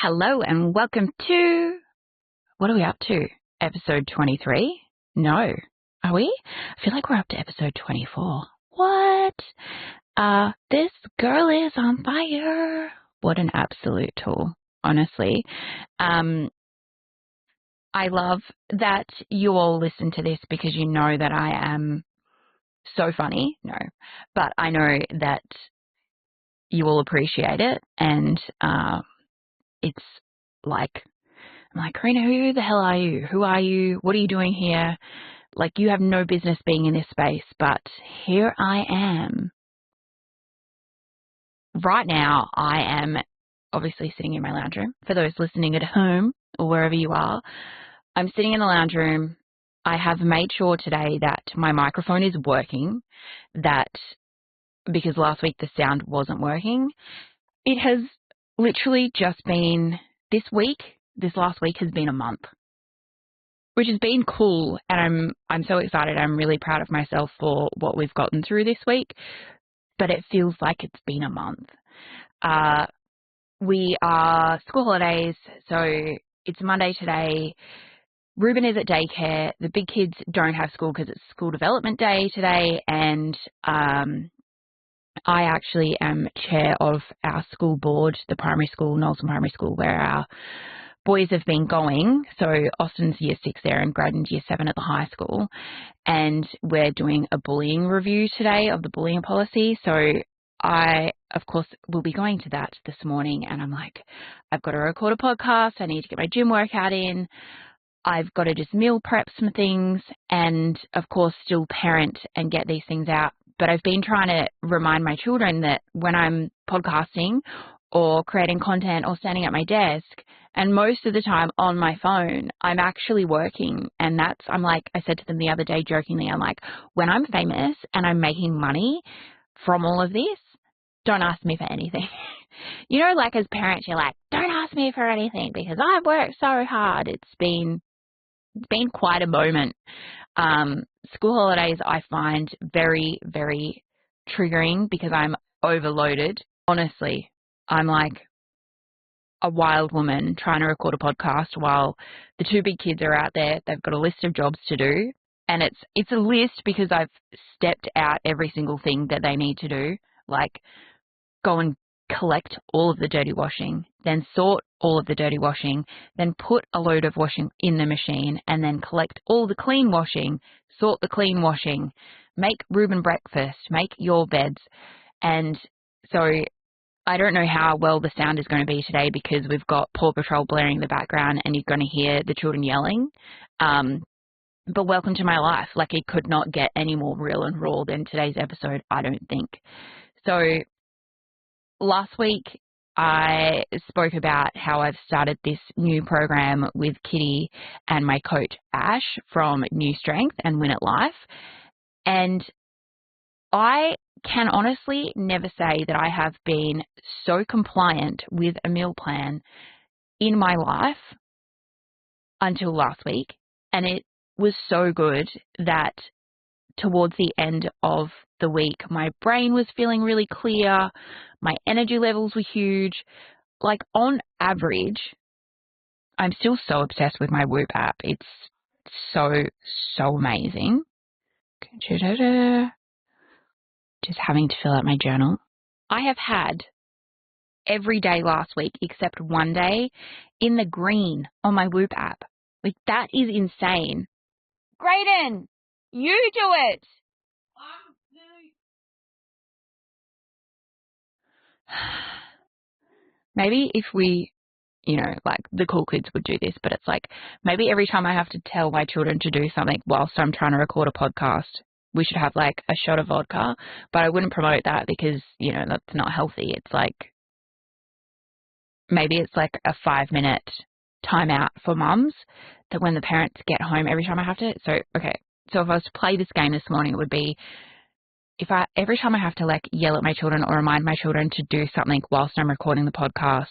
Hello and welcome to, what are we up to? Episode 23? No. Are we? I feel like we're up to episode 24. What? This girl is on fire. What an absolute tool, honestly. I love that you all listen to this because you know that I am so funny. No, but I know that you all appreciate it, and it's like, I'm like, Karina, who the hell are you? Who are you? What are you doing here? Like, you have no business being in this space, but here I am. Right now, I am obviously sitting in my lounge room. For those listening at home or wherever you are, I'm sitting in the lounge room. I have made sure today that my microphone is working, that because last week the sound wasn't working. It has literally just been this last week has been a month, which has been cool, and I'm so excited. I'm really proud of myself for what we've gotten through this week, but it feels like it's been a month. We are school holidays, so it's Monday today. Ruben is at daycare. The big kids don't have school because it's school development day today, and I actually am chair of our school board, the primary school, Knowlton Primary School, where our boys have been going. So Austin's year 6 there and Graydon's year 7 at the high school. And we're doing a bullying review today of the bullying policy. So I, of course, will be going to that this morning. And I'm like, I've got to record a podcast. I need to get my gym workout in. I've got to just meal prep some things and, of course, still parent and get these things out. But I've been trying to remind my children that when I'm podcasting or creating content or standing at my desk, and most of the time on my phone, I'm actually working. And I'm like, I said to them the other day jokingly, I'm like, when I'm famous and I'm making money from all of this, don't ask me for anything. You know, like as parents, you're like, don't ask me for anything because I've worked so hard. It's been quite a moment. School holidays I find very, very triggering because I'm overloaded. Honestly, I'm like a wild woman trying to record a podcast while the two big kids are out there. They've got a list of jobs to do, and it's a list because I've stepped out every single thing that they need to do, like go and collect all of the dirty washing, then sort all of the dirty washing, then put a load of washing in the machine, and then collect all the clean washing, sort the clean washing, make Ruben breakfast, make your beds. And so I don't know how well the sound is going to be today because we've got Paw Patrol blaring in the background and you're going to hear the children yelling. But welcome to my life. Like, it could not get any more real and raw than today's episode, I don't think. So last week, I spoke about how I've started this new program with Kitty and my coach, Ash, from New Strength and Win at Life. And I can honestly never say that I have been so compliant with a meal plan in my life until last week. And it was so good that towards the end of the week, my brain was feeling really clear. My energy levels were huge. Like, on average, I'm still so obsessed with my Whoop app. It's so, so amazing. Just having to fill out my journal. I have had every day last week except one day in the green on my Whoop app. Like, that is insane. Graydon, you do it. Maybe if we, like the cool kids would do this, but it's like maybe every time I have to tell my children to do something whilst I'm trying to record a podcast, we should have like a shot of vodka. But I wouldn't promote that because, that's not healthy. It's like, maybe it's like a 5-minute timeout for mums that when the parents get home every time I have to. So, okay. So if I was to play this game this morning, it would be every time I have to like yell at my children or remind my children to do something whilst I'm recording the podcast,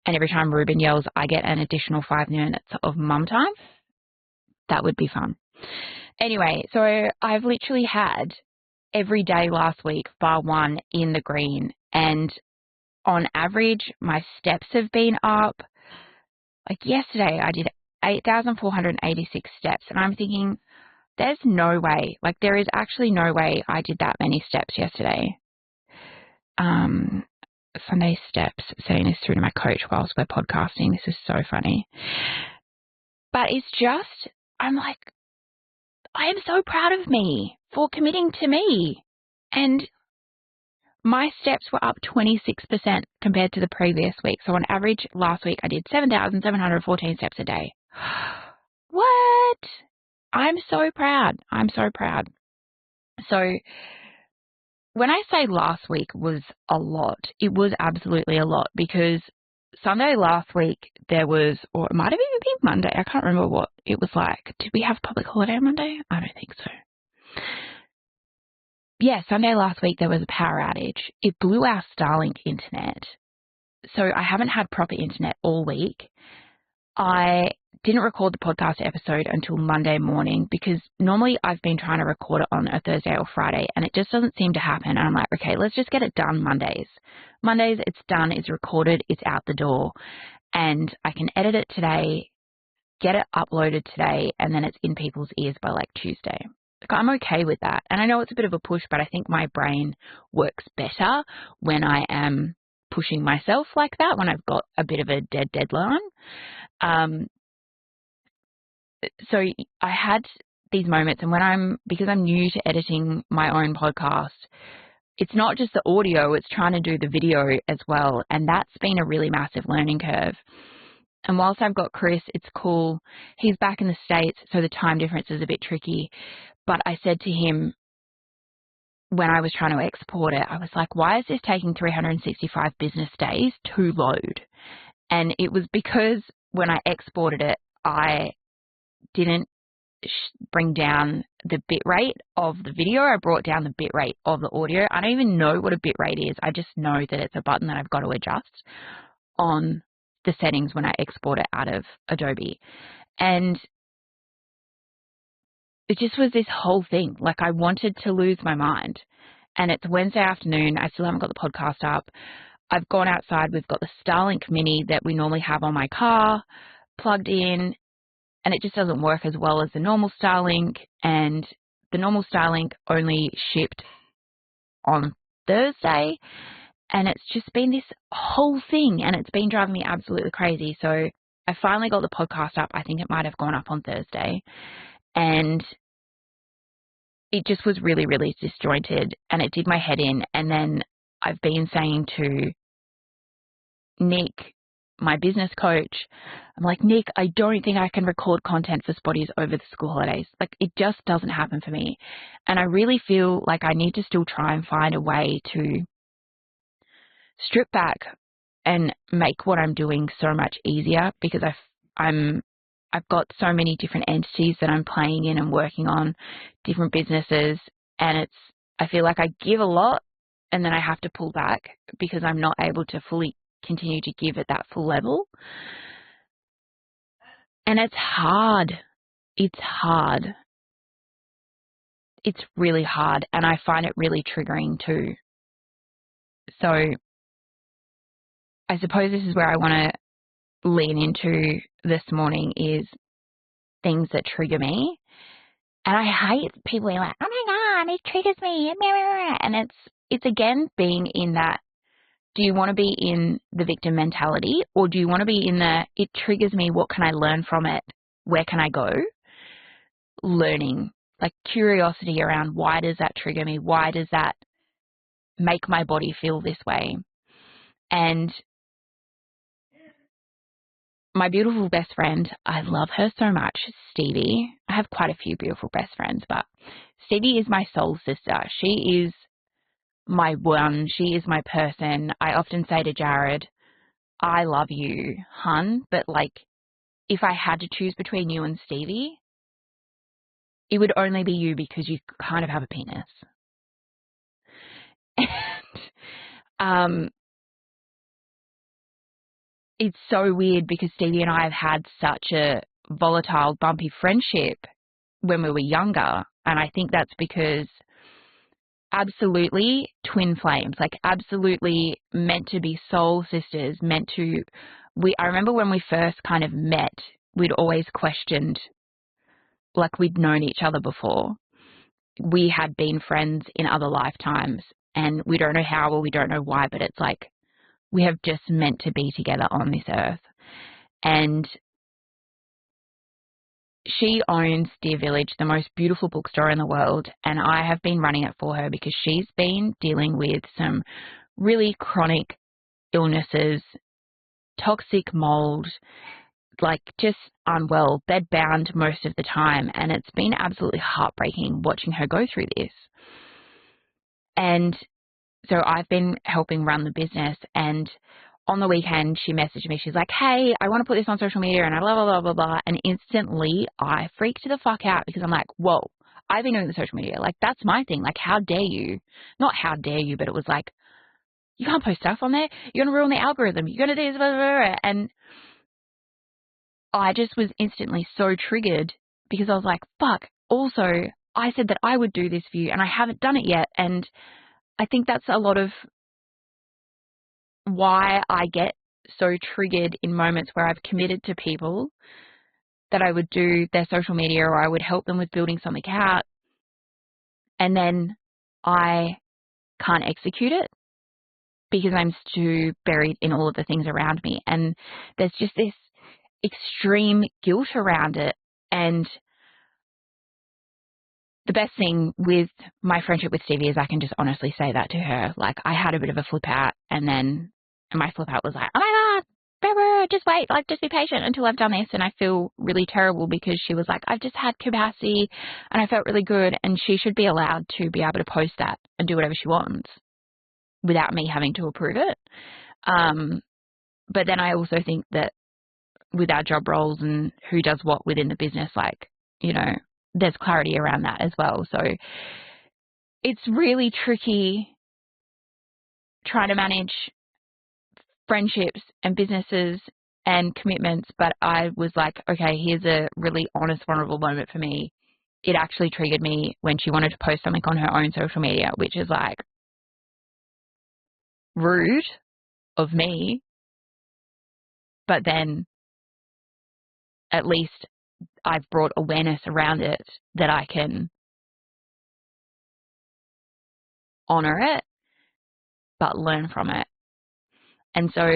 and every time Ruben yells, I get an additional 5 minutes of mum time. That would be fun. Anyway, so I've literally had every day last week bar one in the green, and on average, my steps have been up. Like yesterday, I did 8,486 steps, and I'm thinking, there's no way, like there is actually no way I did that many steps yesterday. Sunday steps, sending this through to my coach whilst we're podcasting. This is so funny. But it's just, I'm like, I am so proud of me for committing to me. And my steps were up 26% compared to the previous week. So on average, last week I did 7,714 steps a day. What? I'm so proud. I'm so proud. So when I say last week was a lot, it was absolutely a lot, because Sunday last week there was, or it might have even been Monday, I can't remember what it was like. Did we have public holiday on Monday? I don't think so. Yeah, Sunday last week there was a power outage. It blew our Starlink internet. So I haven't had proper internet all week. I didn't record the podcast episode until Monday morning, because normally I've been trying to record it on a Thursday or Friday and it just doesn't seem to happen. And I'm like, okay, let's just get it done Mondays. Mondays, it's done, it's recorded, it's out the door, and I can edit it today, get it uploaded today, and then it's in people's ears by like Tuesday. Like, I'm okay with that. And I know it's a bit of a push, but I think my brain works better when I am pushing myself like that, when I've got a bit of a deadline. So I had these moments, and because I'm new to editing my own podcast, it's not just the audio, it's trying to do the video as well. And that's been a really massive learning curve. And whilst I've got Chris, it's cool. He's back in the States, so the time difference is a bit tricky. But I said to him when I was trying to export it, I was like, why is this taking 365 business days to load? And it was because when I exported it, I didn't bring down the bit rate of the video. I brought down the bit rate of the audio. I don't even know what a bit rate is. I just know that it's a button that I've got to adjust on the settings when I export it out of Adobe. And it just was this whole thing. Like, I wanted to lose my mind. And it's Wednesday afternoon. I still haven't got the podcast up. I've gone outside. We've got the Starlink Mini that we normally have on my car plugged in, and it just doesn't work as well as the normal Starlink. And the normal Starlink only shipped on Thursday. And it's just been this whole thing, and it's been driving me absolutely crazy. So I finally got the podcast up. I think it might have gone up on Thursday. And it just was really, really disjointed, and it did my head in. And then I've been saying to Nick, my business coach, I'm like, Nick, I don't think I can record content for Spotties over the school holidays. Like, it just doesn't happen for me. And I really feel like I need to still try and find a way to strip back and make what I'm doing so much easier, because I've got so many different entities that I'm playing in and working on, different businesses, and I feel like I give a lot and then I have to pull back because I'm not able to fully continue to give at that full level. And it's hard. It's hard. It's really hard, and I find it really triggering too. So I suppose this is where I want to lean into this morning, is things that trigger me. And I hate people being like, oh my God, it triggers me. And it's again being in that, do you want to be in the victim mentality, or do you want to be in the, it triggers me, what can I learn from it? Where can I go? Learning, like curiosity around, why does that trigger me? Why does that make my body feel this way? And my beautiful best friend, I love her so much, Stevie. I have quite a few beautiful best friends, but Stevie is my soul sister. She is my one. She is my person. I often say to Jared, I love you, hun, but like, if I had to choose between you and Stevie, it would only be you, because you kind of have a penis. And it's so weird, because Stevie and I have had such a volatile, bumpy friendship when we were younger. And I think that's because absolutely twin flames, like absolutely meant to be soul sisters, I remember when we first kind of met, we'd always questioned, like we'd known each other before. We had been friends in other lifetimes, and we don't know how or we don't know why, but it's like we have just meant to be together on this earth. And she owns Dear Village, the most beautiful bookstore in the world, and I have been running it for her because she's been dealing with some really chronic illnesses, toxic mold, like just unwell, bedbound most of the time, and it's been absolutely heartbreaking watching her go through this. And so I've been helping run the business, and on the weekend she messaged me. She's like, hey, I want to put this on social media, and I blah, blah, blah, blah, blah. And instantly I freaked the fuck out because I'm like, whoa, I've been doing the social media. Like, that's my thing. Like, how dare you? Not how dare you, but it was like, you can't post stuff on there. You're going to ruin the algorithm. You're going to do this, blah, blah, blah. And I just was instantly so triggered because I was like, fuck, also, I said that I would do this for you and I haven't done it yet. And I think that's a lot of why I get so triggered in moments where I've committed to people that I would do their social media or I would help them with building something out, and then I can't execute it because I'm too buried in all of the things around me. And there's just this extreme guilt around it. And the best thing with my friendship with Stevie is I can just honestly say that to her. Like, I had a bit of a flip out, and my flip out was like, oh my God, just wait, like, just be patient until I've done this. And I feel really terrible because she was like, I've just had capacity and I felt really good, and she should be allowed to be able to post that and do whatever she wants without me having to approve it. But then I also think that with our job roles and who does what within the business, like, you know, there's clarity around that as well. So it's really tricky trying to manage friendships and businesses and commitments. But I was like, okay, here's a really honest, vulnerable moment for me. It actually triggered me when she wanted to post something on her own social media, which is like rude of me. But then at least I've brought awareness around it that I can honor it, but learn from it. And so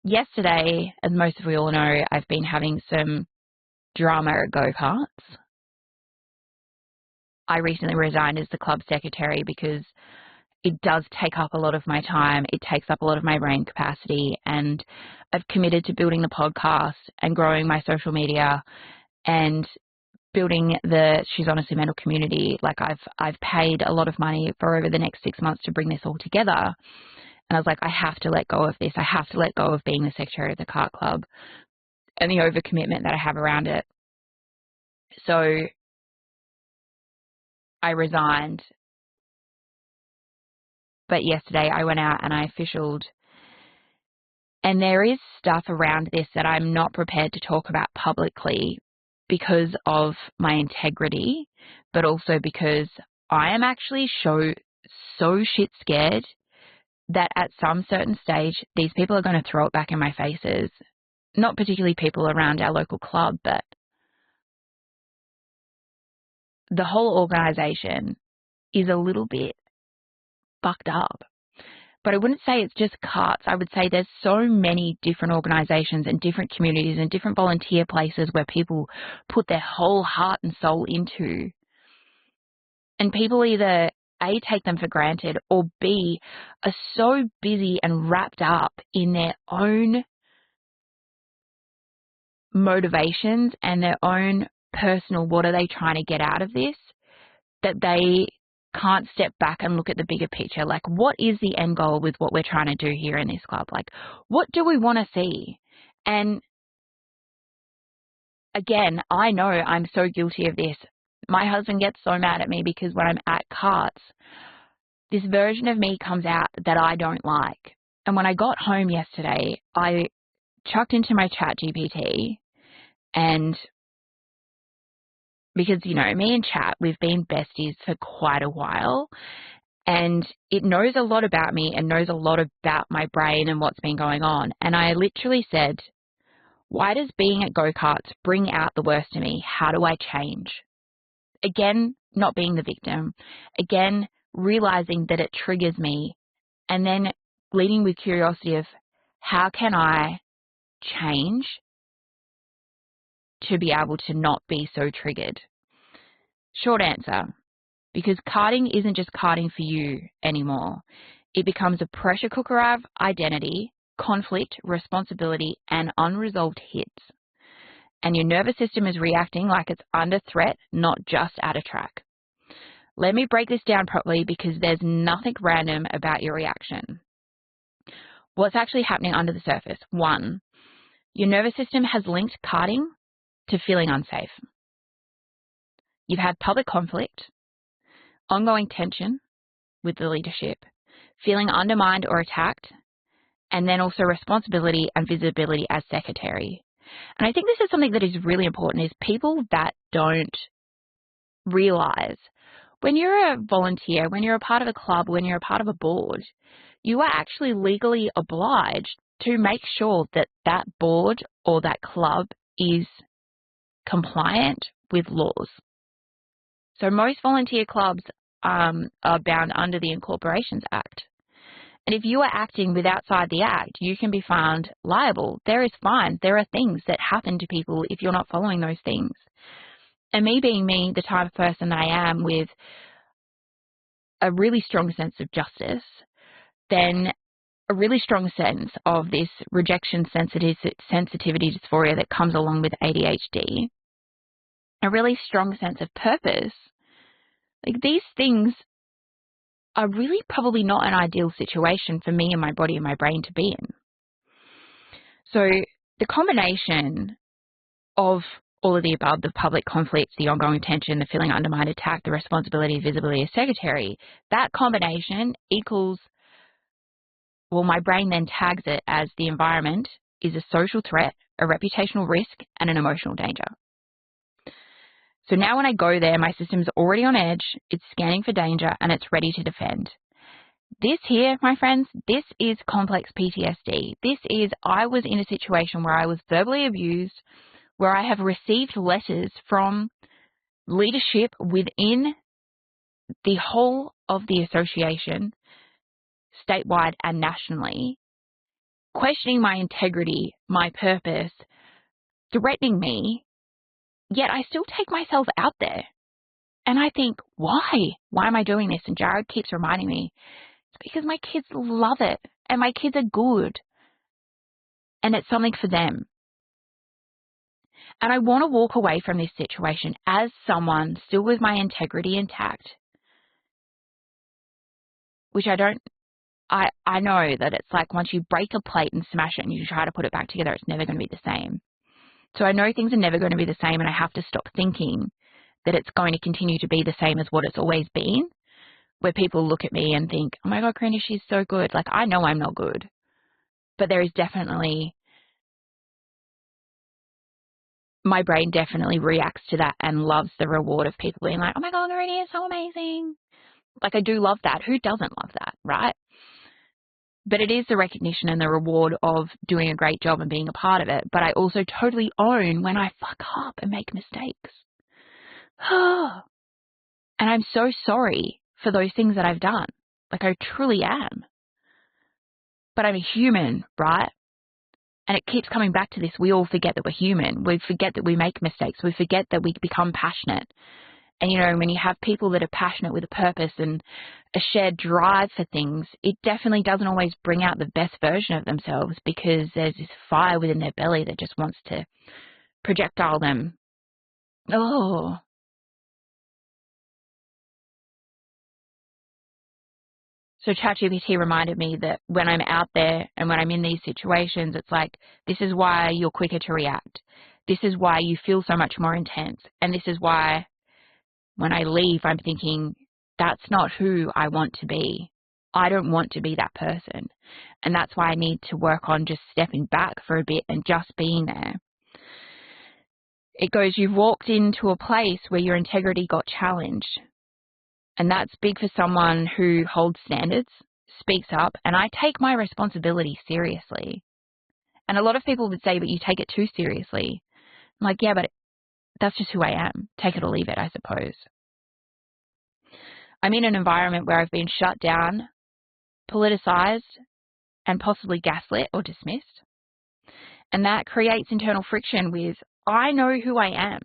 yesterday, as most of you all know, I've been having some drama at go-karts. I recently resigned as the club secretary because it does take up a lot of my time. It takes up a lot of my brain capacity, and I've committed to building the podcast and growing my social media and building the She's Honestly Mental community. Like, I've paid a lot of money for over the next 6 months to bring this all together. And I was like, I have to let go of this. I have to let go of being the secretary of the kart club and the overcommitment that I have around it. So I resigned. But yesterday I went out and I officialed. And there is stuff around this that I'm not prepared to talk about publicly because of my integrity, but also because I am actually so shit scared that at some certain stage, these people are going to throw it back in my faces. Not particularly people around our local club, but the whole organization is a little bit fucked up. But I wouldn't say it's just karts. I would say there's so many different organizations and different communities and different volunteer places where people put their whole heart and soul into. And people either A, take them for granted, or B, are so busy and wrapped up in their own motivations and their own personal, what are they trying to get out of this, that they can't step back and look at the bigger picture. Like, what is the end goal with what we're trying to do here in this club? Like, what do we want to see? And again, I know I'm so guilty of this. My husband gets so mad at me because when I'm at karts, this version of me comes out that I don't like. And when I got home yesterday, I chucked into my ChatGPT, and because, you know, me and Chat, we've been besties for quite a while. And it knows a lot about me and knows a lot about my brain and what's been going on. And I literally said, why does being at go-karts bring out the worst in me? How do I change? Again, not being the victim. Again, realizing that it triggers me. And then leading with curiosity of how can I change to be able to not be so triggered? Short answer, because karting isn't just karting for you anymore. It becomes a pressure cooker of identity, conflict, responsibility, and unresolved hits. And your nervous system is reacting like it's under threat, not just at a track. Let me break this down properly because there's nothing random about your reaction. What's actually happening under the surface? 1, your nervous system has linked karting to feeling unsafe. You've had public conflict, ongoing tension with the leadership, feeling undermined or attacked, and then also responsibility and visibility as secretary. And I think this is something that is really important, is people that don't realize when you're a volunteer, when you're a part of a club, when you're a part of a board, you are actually legally obliged to make sure that that board or that club is compliant with laws. So most volunteer clubs are bound under the Incorporations Act. And if you are acting with outside the act, you can be found liable. There is fines. There are things that happen to people if you're not following those things. And me being me, the type of person that I am with a really strong sense of justice, then a really strong sense of this rejection sensitivity dysphoria that comes along with ADHD, a really strong sense of purpose. Like, these things are really probably not an ideal situation for me and my body and my brain to be in. So the combination of all of the above, the public conflicts, the ongoing tension, the feeling undermined, attack, the responsibility, visibility as secretary, that combination equals, well, my brain then tags it as the environment is a social threat, a reputational risk, and an emotional danger. So now when I go there, my system's already on edge, it's scanning for danger, and it's ready to defend. This here, my friends, this is complex PTSD. This is, I was in a situation where I was verbally abused, where I have received letters from leadership within the whole of the association, statewide and nationally, questioning my integrity, my purpose, threatening me, yet I still take myself out there. And I think, why? Why am I doing this? And Jared keeps reminding me, it's because my kids love it and my kids are good and it's something for them. And I want to walk away from this situation as someone still with my integrity intact, which I know that it's like once you break a plate and smash it and you try to put it back together, it's never going to be the same. So I know things are never going to be the same, and I have to stop thinking that it's going to continue to be the same as what it's always been, where people look at me and think, oh my God, Karina, she's so good. Like, I know I'm not good, but there is definitely, my brain definitely reacts to that and loves the reward of people being like, oh my God, Karina, you're so amazing. Like, I do love that. Who doesn't love that, right? But it is the recognition and the reward of doing a great job and being a part of it. But I also totally own when I fuck up and make mistakes. And I'm so sorry for those things that I've done. Like, I truly am. But I'm a human, right? And it keeps coming back to this. We all forget that we're human. We forget that we make mistakes. We forget that we become passionate. And, you know, when you have people that are passionate with a purpose and a shared drive for things, it definitely doesn't always bring out the best version of themselves because there's this fire within their belly that just wants to projectile them. Oh. So ChatGPT reminded me that when I'm out there and when I'm in these situations, it's like, this is why you're quicker to react. This is why you feel so much more intense. And this is why when I leave, I'm thinking, that's not who I want to be. I don't want to be that person. And that's why I need to work on just stepping back for a bit and just being there. It goes, you've walked into a place where your integrity got challenged. And that's big for someone who holds standards, speaks up, and I take my responsibility seriously. And a lot of people would say, but you take it too seriously. I'm like, yeah, but that's just who I am. Take it or leave it, I suppose. I'm in an environment where I've been shut down, politicized, and possibly gaslit or dismissed. And that creates internal friction with, I know who I am.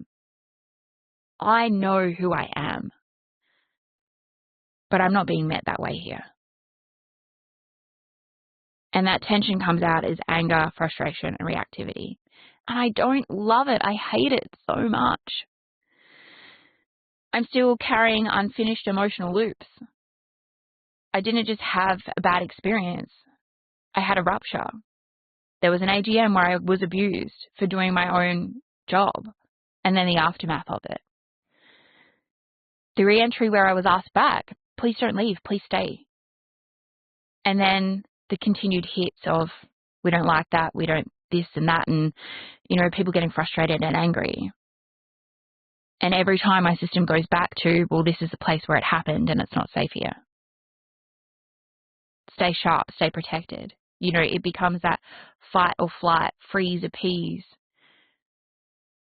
I know who I am. But I'm not being met that way here. And that tension comes out as anger, frustration, and reactivity. And I don't love it. I hate it so much. I'm still carrying unfinished emotional loops. I didn't just have a bad experience. I had a rupture. There was an AGM where I was abused for doing my own job, and then the aftermath of it. The re-entry where I was asked back, please don't leave, please stay. And then the continued hits of, we don't like that, we don't this and that, and, people getting frustrated and angry. And every time my system goes back to, well, this is the place where it happened and it's not safe here. Stay sharp, stay protected. It becomes that fight or flight, freeze, appease,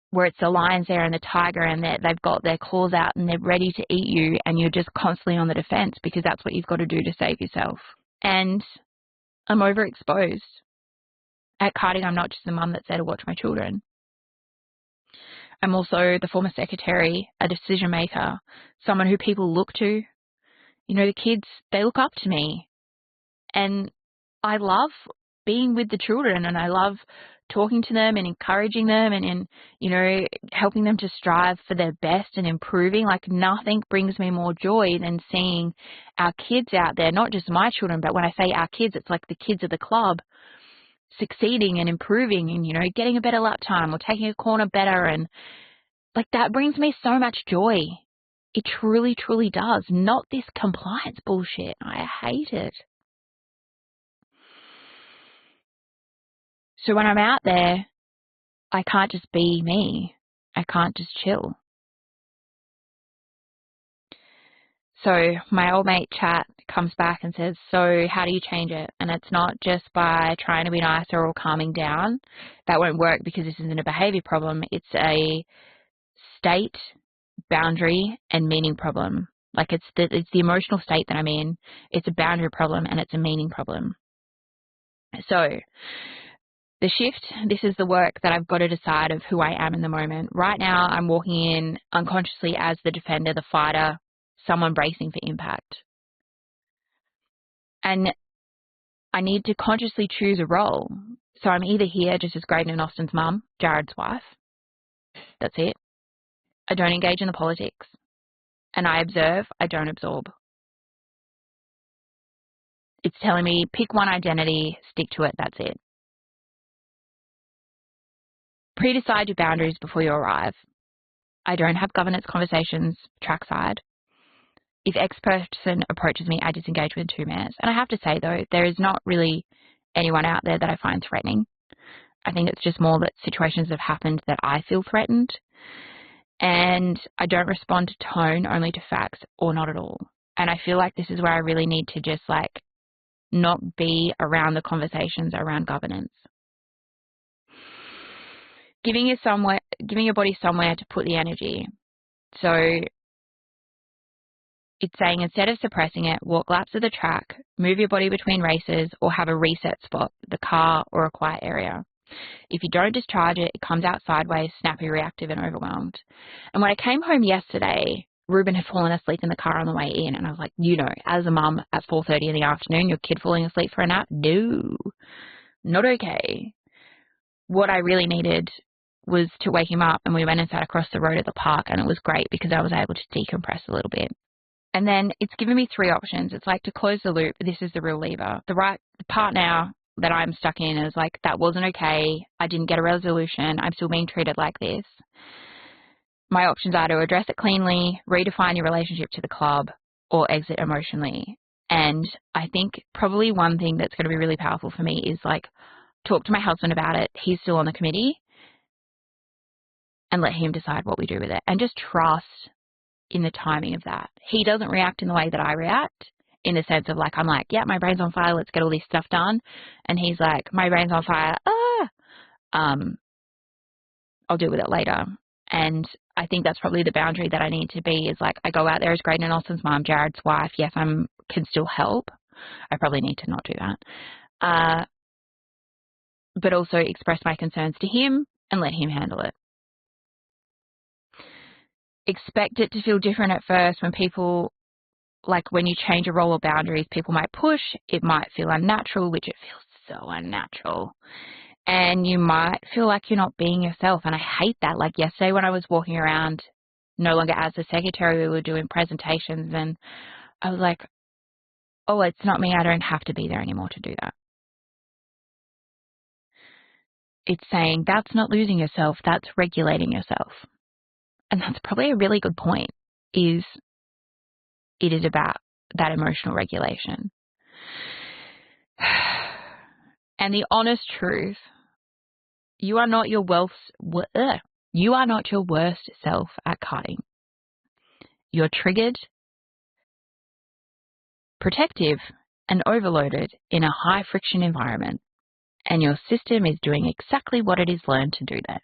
where it's the lions there and the tiger and they've got their claws out and they're ready to eat you, and you're just constantly on the defense because that's what you've got to do to save yourself. And I'm overexposed. At karting, I'm not just the mum that's there to watch my children. I'm also the former secretary, a decision maker, someone who people look to. The kids, they look up to me. And I love being with the children, and I love talking to them and encouraging them and helping them to strive for their best and improving. Like, nothing brings me more joy than seeing our kids out there, not just my children, but when I say our kids, it's like the kids of the club succeeding and improving and, getting a better lap time or taking a corner better. And like, that brings me so much joy. It truly, truly does. Not this compliance bullshit. I hate it. So when I'm out there, I can't just be me. I can't just chill. So my old mate Chat comes back and says, so how do you change it? And it's not just by trying to be nicer or calming down. That won't work because this isn't a behavior problem. It's a state, boundary, and meaning problem. Like, it's the emotional state that I'm in. It's a boundary problem and it's a meaning problem. So the shift, this is the work that I've got to decide of who I am in the moment. Right now, I'm walking in unconsciously as the defender, the fighter, someone bracing for impact. And I need to consciously choose a role. So I'm either here just as Graydon and Austin's mum, Jared's wife. That's it. I don't engage in the politics. And I observe, I don't absorb. It's telling me, pick one identity, stick to it, that's it. Pre-decide your boundaries before you arrive. I don't have governance conversations trackside. If X person approaches me, I disengage with 2 minutes. And I have to say, though, there is not really anyone out there that I find threatening. I think it's just more that situations have happened that I feel threatened. And I don't respond to tone, only to facts, or not at all. And I feel like this is where I really need to just not be around the conversations around governance. Giving your body somewhere to put the energy. So it's saying, instead of suppressing it, walk laps of the track, move your body between races, or have a reset spot, the car or a quiet area. If you don't discharge it, it comes out sideways, snappy, reactive, and overwhelmed. And when I came home yesterday, Ruben had fallen asleep in the car on the way in, and I was like, as a mum at 4:30 in the afternoon, your kid falling asleep for a nap? No, not okay. What I really needed was to wake him up, and we went and sat across the road at the park, and it was great because I was able to decompress a little bit. And then it's given me 3 options. It's like, to close the loop, this is the real lever. The part now that I'm stuck in is like, that wasn't okay. I didn't get a resolution. I'm still being treated like this. My options are to address it cleanly, redefine your relationship to the club, or exit emotionally. And I think probably one thing that's going to be really powerful for me is talk to my husband about it. He's still on the committee, and let him decide what we do with it. And just trust in the timing of that. He doesn't react in the way that I react, in the sense of like, I'm like, yeah, my brain's on fire, let's get all this stuff done. And he's like, my brain's on fire, I'll deal with it later. And I think that's probably the boundary that I need to be, is like, I go out there as Graydon and Austin's mom, Jared's wife. Yes, I can still help. I probably need to not do that. But also express my concerns to him and let him handle it. Expect it to feel different at first when people, like when you change a role or boundaries, people might push. It might feel unnatural, which it feels so unnatural. And you might feel like you're not being yourself. And I hate that. Like yesterday when I was walking around, no longer as the secretary, we were doing presentations, and I was like, oh, it's not me. I don't have to be there anymore to do that. It's saying that's not losing yourself, that's regulating yourself. And that's probably a really good point, is it is about that emotional regulation. And the honest truth, you are not your worst self at cutting. You're triggered, protective, and overloaded in a high friction environment, and your system is doing exactly what it is learned to do there.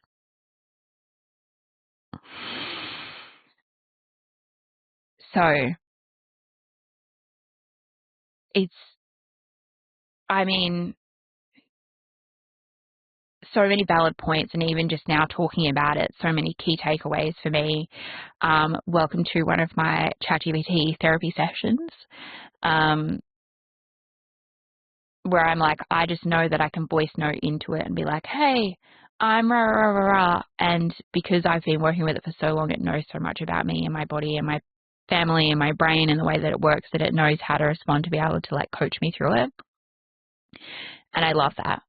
So so many valid points, and even just now talking about it, so many key takeaways for me. Welcome to one of my ChatGPT therapy sessions, where I'm like, I just know that I can voice note into it and be like, hey, I'm rah, rah, rah, rah. And because I've been working with it for so long, it knows so much about me and my body and my family and my brain and the way that it works, that it knows how to respond to be able to like coach me through it. And I love that.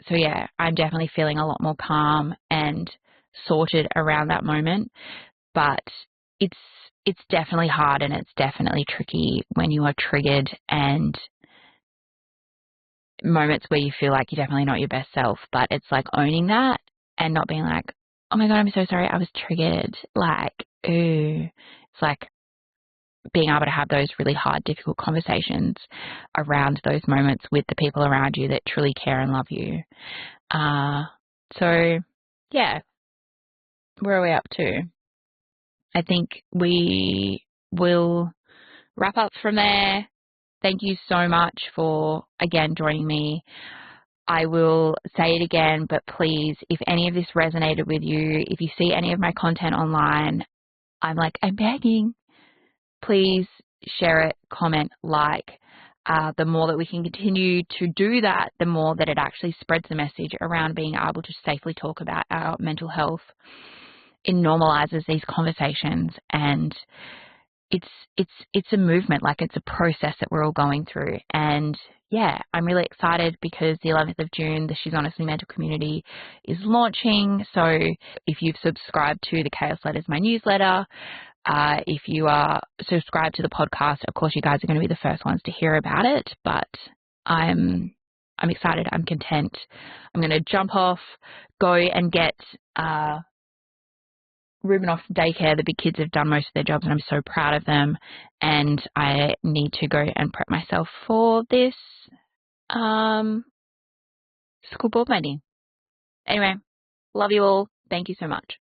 So yeah, I'm definitely feeling a lot more calm and sorted around that moment, but it's definitely hard, and it's definitely tricky when you are triggered, and moments where you feel like you're definitely not your best self. But it's like owning that and not being like, oh my God, I'm so sorry, I was triggered. Like, ooh. It's like being able to have those really hard, difficult conversations around those moments with the people around you that truly care and love you. So yeah, where are we up to? I think we will wrap up from there. Thank you so much for, again, joining me. I will say it again, but please, if any of this resonated with you, if you see any of my content online, I'm begging, please share it, comment, like. The more that we can continue to do that, the more that it actually spreads the message around being able to safely talk about our mental health. It normalizes these conversations, and it's a movement, like it's a process that we're all going through. And yeah, I'm really excited because the 11th of June, the She's Honestly Mental community is launching. So if you've subscribed to the Chaos Letters, my newsletter, if you are subscribed to the podcast, of course, you guys are going to be the first ones to hear about it, but I'm excited. I'm content. I'm going to jump off, go and get, Ruben off daycare. The big kids have done most of their jobs, and I'm so proud of them. And I need to go and prep myself for this, school board meeting. Anyway, love you all. Thank you so much.